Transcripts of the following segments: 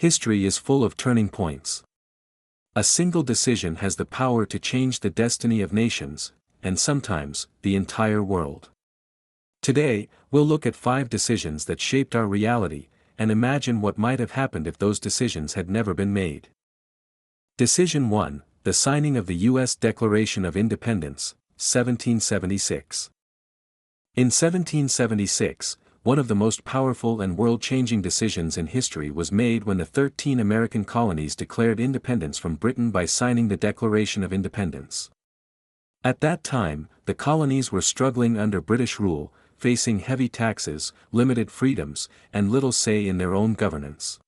History is full of turning points. A single decision has the power to change the destiny of nations, and sometimes, the entire world. Today, we'll look at 5 decisions that shaped our reality, and imagine what might have happened if those decisions had never been made. Decision 1, the signing of the U.S. Declaration of Independence, 1776. In 1776, one of the most powerful and world-changing decisions in history was made when the 13 American colonies declared independence from Britain by signing the Declaration of Independence. At that time, the colonies were struggling under British rule, facing heavy taxes, limited freedoms, and little say in their own governance.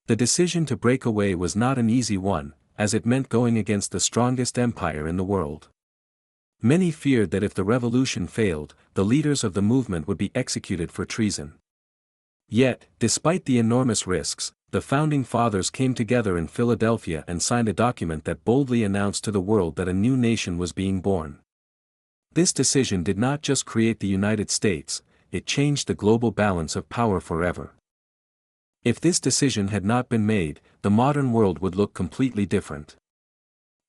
The decision to break away was not an easy one, as it meant going against the strongest empire in the world. Many feared that if the revolution failed, the leaders of the movement would be executed for treason. Yet, despite the enormous risks, the Founding Fathers came together in Philadelphia and signed a document that boldly announced to the world that a new nation was being born. This decision did not just create the United States, it changed the global balance of power forever. If this decision had not been made, the modern world would look completely different.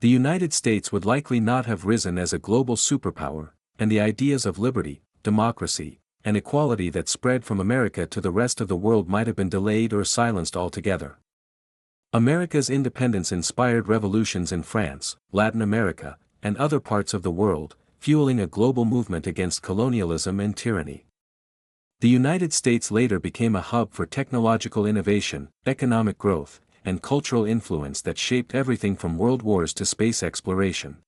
The United States would likely not have risen as a global superpower, and the ideas of liberty, democracy, and equality that spread from America to the rest of the world might have been delayed or silenced altogether. America's independence inspired revolutions in France, Latin America, and other parts of the world, fueling a global movement against colonialism and tyranny. The United States later became a hub for technological innovation, economic growth, and cultural influence that shaped everything from world wars to space exploration.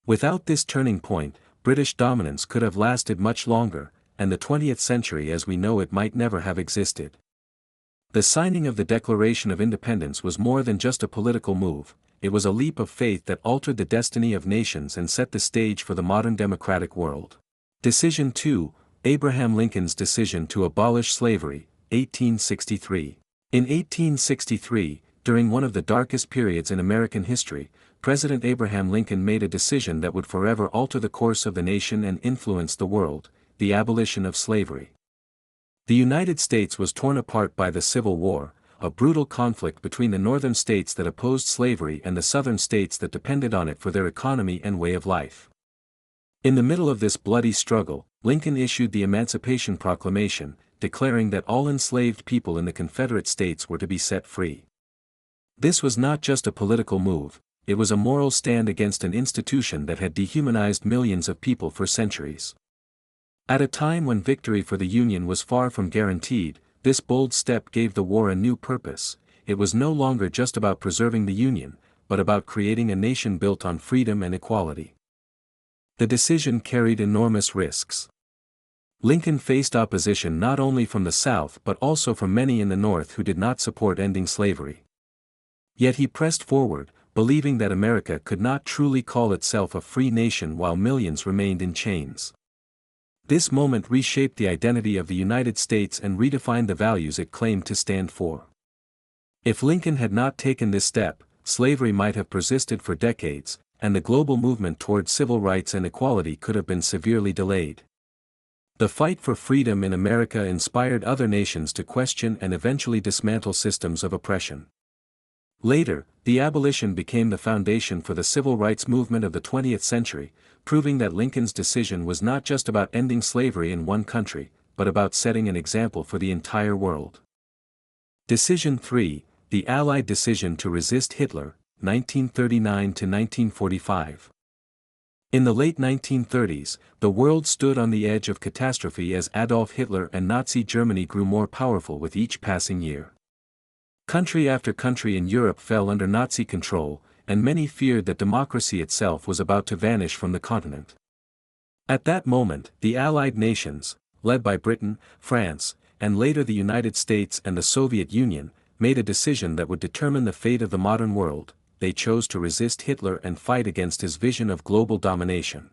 Without this turning point, British dominance could have lasted much longer, and the 20th century as we know it might never have existed. The signing of the Declaration of Independence was more than just a political move, it was a leap of faith that altered the destiny of nations and set the stage for the modern democratic world. Decision 2, Abraham Lincoln's decision to abolish slavery, 1863. In 1863, during one of the darkest periods in American history, President Abraham Lincoln made a decision that would forever alter the course of the nation and influence the world: the abolition of slavery. The United States was torn apart by the Civil War, a brutal conflict between the northern states that opposed slavery and the southern states that depended on it for their economy and way of life. In the middle of this bloody struggle, Lincoln issued the Emancipation Proclamation, declaring that all enslaved people in the Confederate States were to be set free. This was not just a political move, it was a moral stand against an institution that had dehumanized millions of people for centuries. At a time when victory for the Union was far from guaranteed, this bold step gave the war a new purpose. It was no longer just about preserving the Union, but about creating a nation built on freedom and equality. The decision carried enormous risks. Lincoln faced opposition not only from the South but also from many in the North who did not support ending slavery. Yet he pressed forward, believing that America could not truly call itself a free nation while millions remained in chains. This moment reshaped the identity of the United States and redefined the values it claimed to stand for. If Lincoln had not taken this step, slavery might have persisted for decades, and the global movement toward civil rights and equality could have been severely delayed. The fight for freedom in America inspired other nations to question and eventually dismantle systems of oppression. Later, the abolition became the foundation for the civil rights movement of the 20th century, proving that Lincoln's decision was not just about ending slavery in one country, but about setting an example for the entire world. Decision 3, the Allied decision to resist Hitler, 1939 to 1945. In the late 1930s, the world stood on the edge of catastrophe as Adolf Hitler and Nazi Germany grew more powerful with each passing year. Country after country in Europe fell under Nazi control, and many feared that democracy itself was about to vanish from the continent. At that moment, the Allied nations, led by Britain, France, and later the United States and the Soviet Union, made a decision that would determine the fate of the modern world. They chose to resist Hitler and fight against his vision of global domination.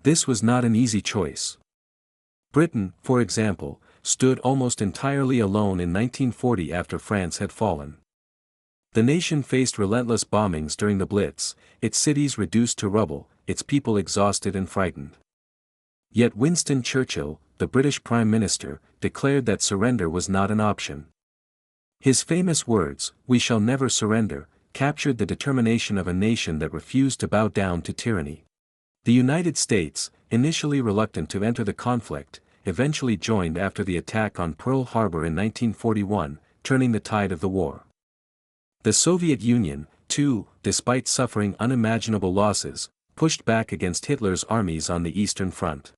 This was not an easy choice. Britain, for example, stood almost entirely alone in 1940 after France had fallen. The nation faced relentless bombings during the Blitz, its cities reduced to rubble, its people exhausted and frightened. Yet Winston Churchill, the British Prime Minister, declared that surrender was not an option. His famous words, "We shall never surrender," captured the determination of a nation that refused to bow down to tyranny. The United States, initially reluctant to enter the conflict, eventually joined after the attack on Pearl Harbor in 1941, turning the tide of the war. The Soviet Union, too, despite suffering unimaginable losses, pushed back against Hitler's armies on the Eastern Front.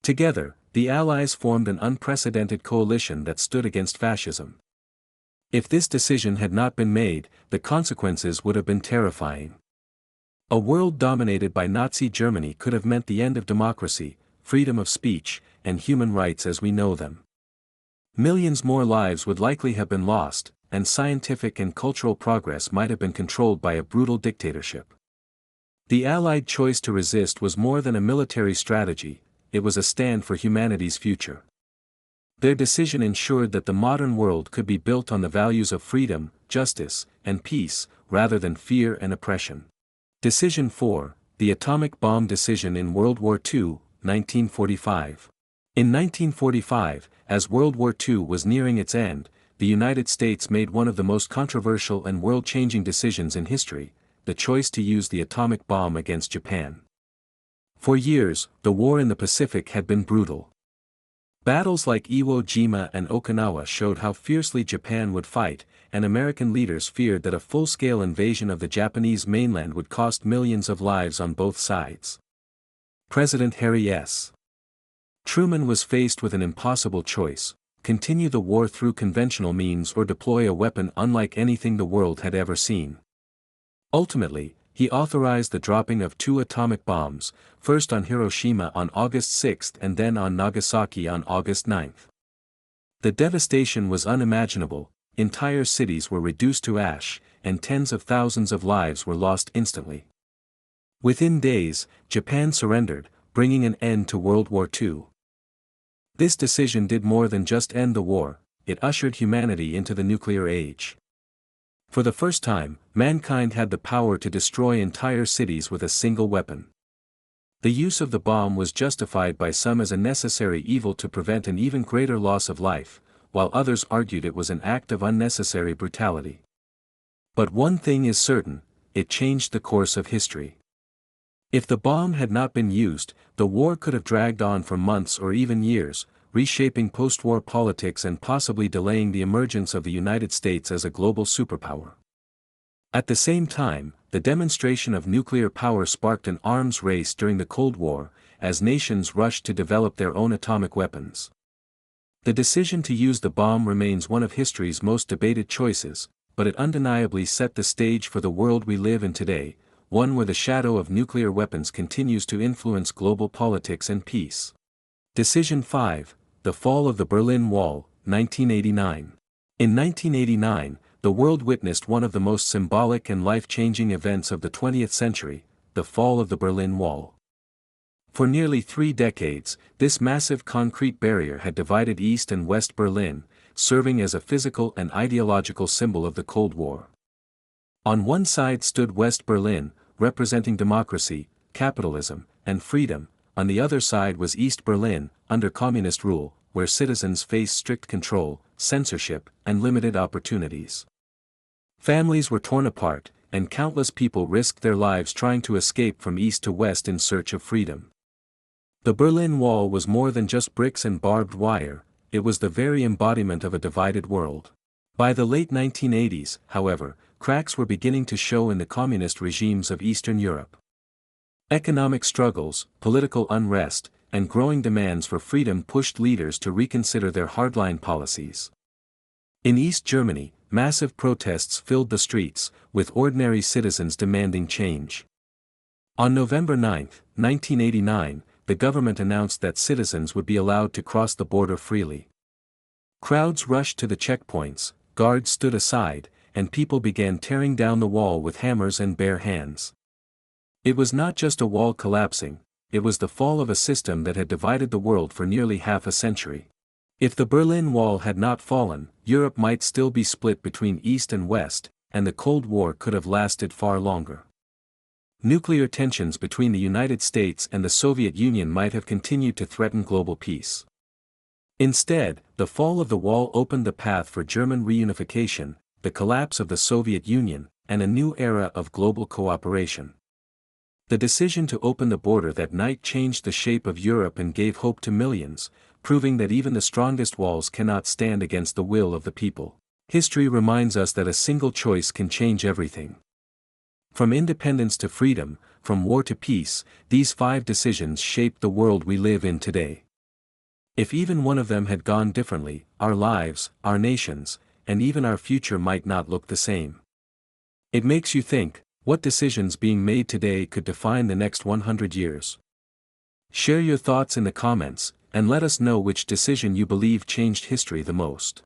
Together, the Allies formed an unprecedented coalition that stood against fascism. If this decision had not been made, the consequences would have been terrifying. A world dominated by Nazi Germany could have meant the end of democracy, freedom of speech, and human rights as we know them. Millions more lives would likely have been lost, and scientific and cultural progress might have been controlled by a brutal dictatorship. The Allied choice to resist was more than a military strategy, it was a stand for humanity's future. Their decision ensured that the modern world could be built on the values of freedom, justice, and peace, rather than fear and oppression. Decision 4, the atomic bomb decision in World War II, 1945. In 1945, as World War II was nearing its end, the United States made one of the most controversial and world-changing decisions in history, the choice to use the atomic bomb against Japan. For years, the war in the Pacific had been brutal. Battles like Iwo Jima and Okinawa showed how fiercely Japan would fight, and American leaders feared that a full-scale invasion of the Japanese mainland would cost millions of lives on both sides. President Harry S. Truman was faced with an impossible choice: continue the war through conventional means or deploy a weapon unlike anything the world had ever seen. Ultimately, he authorized the dropping of 2 atomic bombs, first on Hiroshima on August 6 and then on Nagasaki on August 9. The devastation was unimaginable, entire cities were reduced to ash, and tens of thousands of lives were lost instantly. Within days, Japan surrendered, bringing an end to World War II. This decision did more than just end the war, it ushered humanity into the nuclear age. For the first time, mankind had the power to destroy entire cities with a single weapon. The use of the bomb was justified by some as a necessary evil to prevent an even greater loss of life, while others argued it was an act of unnecessary brutality. But one thing is certain, it changed the course of history. If the bomb had not been used, the war could have dragged on for months or even years, reshaping post-war politics and possibly delaying the emergence of the United States as a global superpower. At the same time, the demonstration of nuclear power sparked an arms race during the Cold War, as nations rushed to develop their own atomic weapons. The decision to use the bomb remains one of history's most debated choices, but it undeniably set the stage for the world we live in today, one where the shadow of nuclear weapons continues to influence global politics and peace. Decision 5, the fall of the Berlin Wall, 1989. In 1989, the world witnessed one of the most symbolic and life-changing events of the 20th century, the fall of the Berlin Wall. For nearly 3 decades, this massive concrete barrier had divided East and West Berlin, serving as a physical and ideological symbol of the Cold War. On one side stood West Berlin, representing democracy, capitalism, and freedom. On the other side was East Berlin, under communist rule, where citizens faced strict control, censorship, and limited opportunities. Families were torn apart, and countless people risked their lives trying to escape from east to west in search of freedom. The Berlin Wall was more than just bricks and barbed wire, it was the very embodiment of a divided world. By the late 1980s, however, cracks were beginning to show in the communist regimes of Eastern Europe. Economic struggles, political unrest, and growing demands for freedom pushed leaders to reconsider their hardline policies. In East Germany, massive protests filled the streets, with ordinary citizens demanding change. On November 9, 1989, the government announced that citizens would be allowed to cross the border freely. Crowds rushed to the checkpoints, guards stood aside, and people began tearing down the wall with hammers and bare hands. It was not just a wall collapsing, it was the fall of a system that had divided the world for nearly half a century. If the Berlin Wall had not fallen, Europe might still be split between East and West, and the Cold War could have lasted far longer. Nuclear tensions between the United States and the Soviet Union might have continued to threaten global peace. Instead, the fall of the wall opened the path for German reunification, the collapse of the Soviet Union, and a new era of global cooperation. The decision to open the border that night changed the shape of Europe and gave hope to millions, proving that even the strongest walls cannot stand against the will of the people. History reminds us that a single choice can change everything. From independence to freedom, from war to peace, these 5 decisions shaped the world we live in today. If even one of them had gone differently, our lives, our nations, and even our future might not look the same. It makes you think, what decisions being made today could define the next 100 years? Share your thoughts in the comments, and let us know which decision you believe changed history the most.